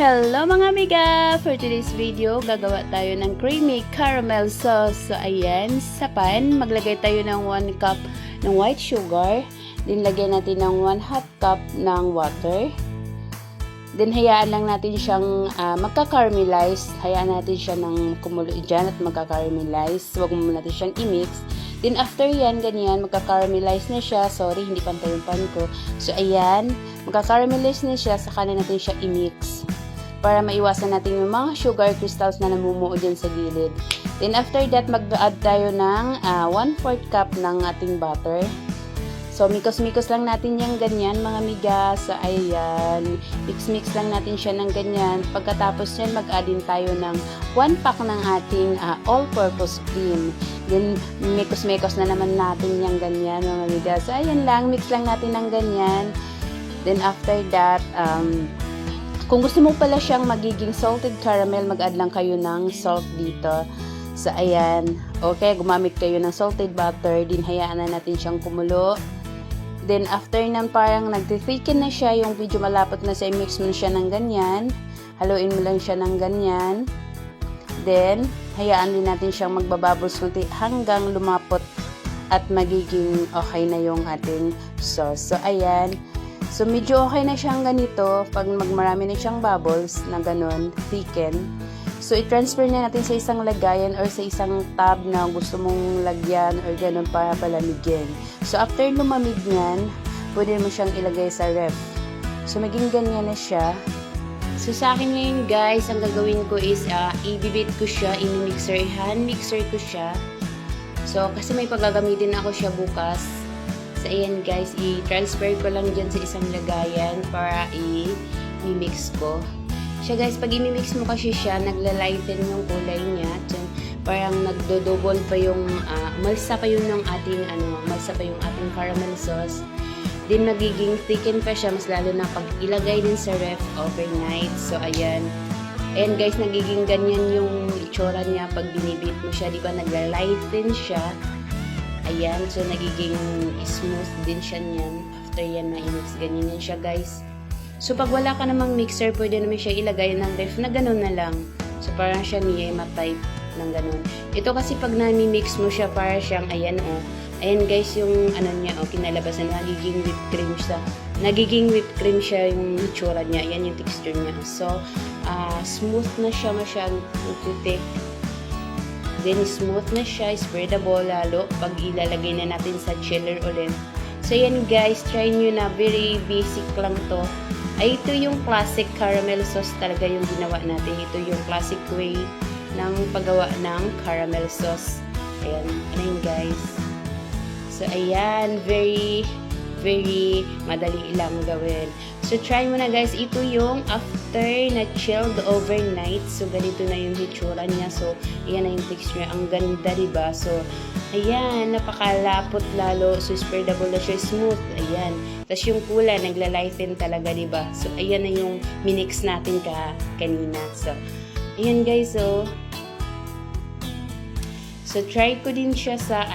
Hello mga amiga! For today's video, gagawa tayo ng creamy caramel sauce. So ayan, sa pan, maglagay tayo ng 1 cup ng white sugar. Then lagyan natin ng 1/2 cup ng water. Then hayaan lang natin siyang magka-caramelize. Hayaan natin siya ng kumulo dyan at magka-caramelize. Huwag mo natin siyang i-mix. Then after yan, ganyan, magka-caramelize na siya. Sorry, hindi pantay yung pan ko. So ayan, magka-caramelize na siya, saka na natin siya i-mix. Para maiwasan natin yung mga sugar crystals na namumuo dyan sa gilid. Then after that, mag-add tayo ng 1/4 cup ng ating butter. So mikos-mikos lang natin yung ganyan mga miga. So ayan, mix-mix lang natin siya ng ganyan. Pagkatapos yan, mag-add din tayo ng 1 pack ng ating all-purpose cream. Then mikos-mikos na naman natin yung ganyan mga miga. So ayan lang, mix lang natin ng ganyan. Then after that, kung gusto mo pala siyang magiging salted caramel, mag-add lang kayo ng salt dito. So, ayan. Okay, gumamit kayo ng salted butter. Din hayaan na natin siyang kumulo. Then, after nan parang nag-thicken na siya, yung medyo malapot na siya, mix mo siya ng ganyan. Haluin mo lang siya ng ganyan. Then, hayaan din natin siyang magbabubbles hanggang lumapot at magiging okay na yung ating sauce. So, ayan. So, medyo okay na siyang ganito pag marami na siyang bubbles na ganun, thicken. So, i-transfer na natin sa isang lagayan or sa isang tub na gusto mong lagyan or ganun para palamigin. So, after lumamig niyan, pwede mo siyang ilagay sa ref. So, maging ganyan na siya. So, sa akin ngayon guys, ang gagawin ko is i-beat ko siya, i-mixer, hand mixer ko siya. So, kasi may paggagamitin ako siya bukas. So, ayan guys, i-transfer ko lang dyan sa isang lagayan para i-mix ko. Siya guys, pag i-mix mo kasi siya, naglalighten yung kulay niya. Dyan, parang nagdo-double pa yung, malsa pa yung malsa pa yung ating caramel sauce. Then, nagiging thicken pa siya, mas lalo na pag ilagay din sa ref overnight. So, ayan. Ayan guys, nagiging ganyan yung itsura niya pag binibit mo siya. Di ba, naglalighten siya. Ayan, so nagiging smooth din siya niyan. After yan, na-mix, ganyan yan siya guys. So pag wala ka namang mixer, pwede naman siya ilagay ng ref na ganun na lang. So parang siya niya ma-type ng ganun. Ito kasi pag na-mix mo siya, para siyang, ayan ayan guys, yung niya, kinalabasan, nagiging whipped cream siya. Nagiging whipped cream siya yung itsura niya. Ayan yung texture niya. So, smooth na siya, masyadong putik. Then, smooth na siya, spreadable lalo pag ilalagay na natin sa chiller ulit. So, yan guys, try nyo na. Very basic lang to. Ay, ito yung classic caramel sauce talaga yung ginawa natin. Ito yung classic way ng paggawa ng caramel sauce. Ayan, yun guys. So, ayan, very madali lang gawin. So, try mo na guys. Ito yung after na chilled overnight. So, ganito na yung hitsura niya. So, ayan na yung texture. Ang ganda, diba? So, ayan, napakalapot lalo. So, spreadable na siya, smooth. Ayan. Tapos yung kulay, naglalighten talaga, diba? So, ayan na yung minix natin kanina. So, ayan guys, So, try ko din siya sa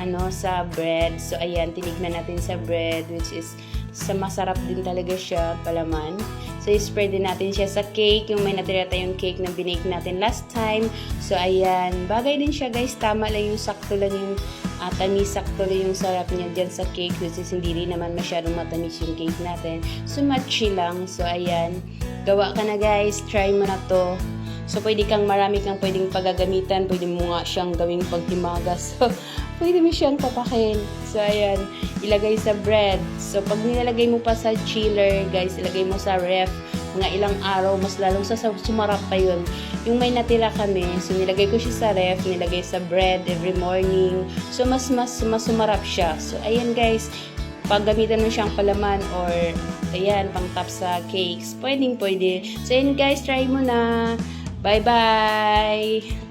bread. So, ayan, tinignan natin sa bread, which is, masarap din talaga siya, palaman. So, i-spread din natin siya sa cake, yung may natira tayong cake na binake natin last time. So, ayan, bagay din siya guys, tama lang yung sakto lang yung tamis, sakto lang yung sarap niya dyan sa cake, which is hindi rin naman masyadong matamis yung cake natin. So, matchy lang. So, ayan, gawa ka na guys, try mo na to. So, marami kang pwedeng paggagamitan. Pwede mo nga siyang gawing pagtimagas. So, pwede mo siyang papakin. So, ayan. Ilagay sa bread. So, pag nilalagay mo pa sa chiller, guys, ilagay mo sa ref. Mga ilang araw, mas lalong sumarap pa yun. Yung may natira kami, so, nilagay ko siya sa ref, nilagay sa bread every morning. So, mas sumarap siya. So, ayan, guys. Pag gamitan mo siyang palaman or, ayan, pang top sa cakes, pwede. So, ayan, guys, try mo na. Bye-bye!